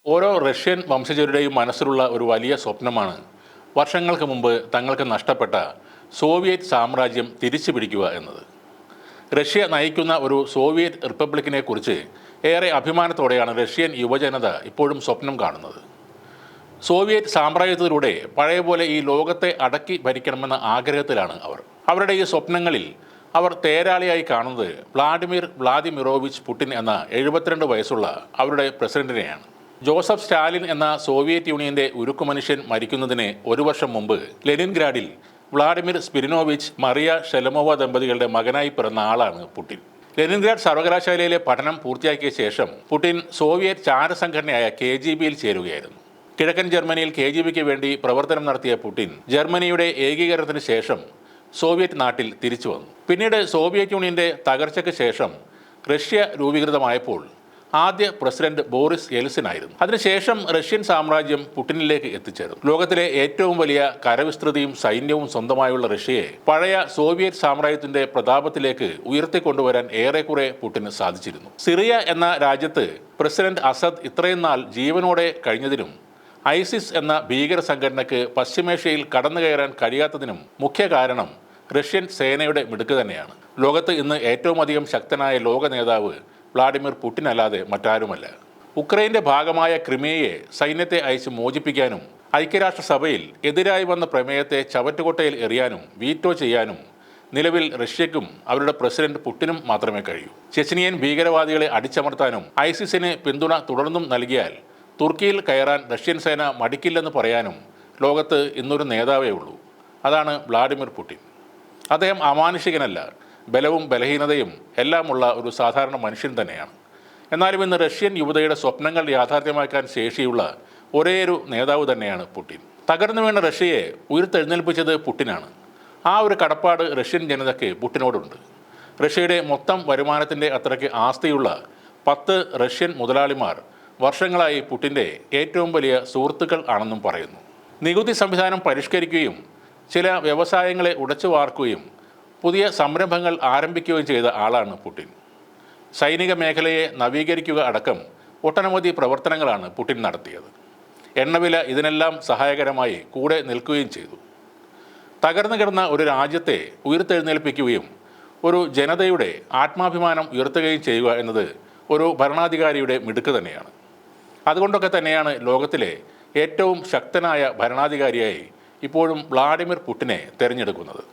ഓരോ റഷ്യൻ വംശജരുടെയും മനസ്സിലുള്ള ഒരു വലിയ സ്വപ്നമാണ് വർഷങ്ങൾക്ക് മുമ്പ് തങ്ങൾക്ക് നഷ്ടപ്പെട്ട സോവിയറ്റ് സാമ്രാജ്യം തിരിച്ചു പിടിക്കുക എന്നത്. റഷ്യ നയിക്കുന്ന ഒരു സോവിയറ്റ് റിപ്പബ്ലിക്കിനെ കുറിച്ച് ഏറെ അഭിമാനത്തോടെയാണ് റഷ്യൻ യുവജനത ഇപ്പോഴും സ്വപ്നം കാണുന്നത്. സോവിയറ്റ് സാമ്രാജ്യത്തിലൂടെ പഴയ പോലെ ഈ ലോകത്തെ അടക്കി ഭരിക്കണമെന്ന ആഗ്രഹത്തിലാണ് അവർ. അവരുടെ ഈ സ്വപ്നങ്ങളിൽ അവർ തേരാളിയായി കാണുന്നത് വ്ളാദിമിറോവിച്ച് പുടിൻ എന്ന 72 വയസ്സുള്ള അവരുടെ പ്രസിഡന്റിനെയാണ്. ജോസഫ് സ്റ്റാലിൻ എന്ന സോവിയറ്റ് യൂണിയന്റെ ഉരുക്കുമനുഷ്യൻ മരിക്കുന്നതിന് ഒരു വർഷം മുമ്പ് ലെനിൻഗ്രാഡിൽ വ്ളാഡിമിർ സ്പിരിനോവിച്ച് മറിയ ഷെലമോവ ദമ്പതികളുടെ മകനായി പിറന്ന ആളാണ് പുടിൻ. ലെനിൻഗ്രാഡ് സർവകലാശാലയിലെ പഠനം പൂർത്തിയാക്കിയ ശേഷം പുടിൻ സോവിയറ്റ് ചാരസംഘടനയായ KGBയിൽ ചേരുകയായിരുന്നു. കിഴക്കൻ ജർമ്മനിയിൽ KGBക്ക് വേണ്ടി പ്രവർത്തനം നടത്തിയ പുടിൻ ജർമ്മനിയുടെ ഏകീകരണത്തിന് ശേഷം സോവിയറ്റ് നാട്ടിൽ തിരിച്ചു വന്നു. പിന്നീട് സോവിയറ്റ് യൂണിയന്റെ തകർച്ചയ്ക്ക് ശേഷം റഷ്യ രൂപീകൃതമായപ്പോൾ ആദ്യ പ്രസിഡന്റ് ബോറിസ് യെൽസിൻ ആയിരുന്നു. അതിനുശേഷം റഷ്യൻ സാമ്രാജ്യം പുടിനിലേക്ക് എത്തിച്ചേർന്നു. ലോകത്തിലെ ഏറ്റവും വലിയ കരവിസ്തൃതിയും സൈന്യവും സ്വന്തമായുള്ള റഷ്യയെ പഴയ സോവിയറ്റ് സാമ്രാജ്യത്തിന്റെ പ്രതാപത്തിലേക്ക് ഉയർത്തിക്കൊണ്ടുവരാൻ ഏറെക്കുറെ പുടിന് സാധിച്ചിരുന്നു. സിറിയ എന്ന രാജ്യത്ത് പ്രസിഡന്റ് അസദ് ഇത്രയും നാൾ ജീവനോടെ കഴിഞ്ഞതിനും ഐസിസ് എന്ന ഭീകര സംഘടനയ്ക്ക് പശ്ചിമേഷ്യയിൽ കടന്നു കയറാൻ കഴിയാത്തതിനും മുഖ്യ കാരണം റഷ്യൻ സേനയുടെ മിടുക്ക് തന്നെയാണ്. ലോകത്ത് ഇന്ന് ഏറ്റവും അധികം ശക്തനായ ലോക നേതാവ് വ്ളാഡിമിർ പുടിൻ അല്ലാതെ മറ്റാരുമല്ല. ഉക്രൈൻ്റെ ഭാഗമായ ക്രിമിയയെ സൈന്യത്തെ അയച്ച് മോചിപ്പിക്കാനും ഐക്യരാഷ്ട്രസഭയിൽ എതിരായി വന്ന പ്രമേയത്തെ ചവറ്റുകൊട്ടയിൽ എറിയാനും വീറ്റോ ചെയ്യാനും നിലവിൽ റഷ്യയ്ക്കും അവരുടെ പ്രസിഡന്റ് പുടിനും മാത്രമേ കഴിയൂ. ചെച്നിയൻ ഭീകരവാദികളെ അടിച്ചമർത്താനും ഐസിസിന് പിന്തുണ തുടർന്നും നൽകിയാൽ തുർക്കിയിൽ കയറാൻ റഷ്യൻ സേന മടിക്കില്ലെന്ന് പറയാനും ലോകത്ത് ഇന്നൊരു നേതാവേ ഉള്ളൂ. അതാണ് വ്ളാഡിമിർ പുടിൻ. അദ്ദേഹം അമാനുഷികനല്ല, ബലവും ബലഹീനതയും എല്ലാമുള്ള ഒരു സാധാരണ മനുഷ്യൻ തന്നെയാണ്. എന്നാലും ഇന്ന് റഷ്യൻ യുവതയുടെ സ്വപ്നങ്ങൾ യാഥാർത്ഥ്യമാക്കാൻ ശേഷിയുള്ള ഒരേയൊരു നേതാവ് തന്നെയാണ് പുടിൻ. തകർന്നു വീണ റഷ്യയെ ഉയർത്തെഴുന്നേൽപ്പിച്ചത് പുടിനാണ്. ആ ഒരു കടപ്പാട് റഷ്യൻ ജനതയ്ക്ക് പുടിനോടുണ്ട്. റഷ്യയുടെ മൊത്തം വരുമാനത്തിൻ്റെ അത്രയ്ക്ക് ആസ്തിയുള്ള 10 റഷ്യൻ മുതലാളിമാർ വർഷങ്ങളായി പുടിൻ്റെ ഏറ്റവും വലിയ സുഹൃത്തുക്കൾ ആണെന്നും പറയുന്നു. നികുതി സംവിധാനം പരിഷ്കരിക്കുകയും ചില വ്യവസായങ്ങളെ ഉടച്ചു വാർക്കുകയും പുതിയ സംരംഭങ്ങൾ ആരംഭിക്കുകയും ചെയ്ത ആളാണ് പുടിൻ. സൈനിക മേഖലയെ നവീകരിക്കുക അടക്കം ഒട്ടനവധി പ്രവർത്തനങ്ങളാണ് പുടിൻ നടത്തിയത്. എണ്ണവില ഇതിനെല്ലാം സഹായകരമായി കൂടെ നിൽക്കുകയും ചെയ്തു. തകർന്നു കിടന്ന ഒരു രാജ്യത്തെ ഉയർത്തെഴുന്നേൽപ്പിക്കുകയും ഒരു ജനതയുടെ ആത്മാഭിമാനം ഉയർത്തുകയും ചെയ്യുക എന്നത് ഒരു ഭരണാധികാരിയുടെ മിടുക്ക് തന്നെയാണ്. അതുകൊണ്ടൊക്കെ തന്നെയാണ് ലോകത്തിലെ ഏറ്റവും ശക്തനായ ഭരണാധികാരിയായി ഇപ്പോഴും വ്ളാഡിമിർ പുടിനെ തിരഞ്ഞെടുക്കുന്നത്.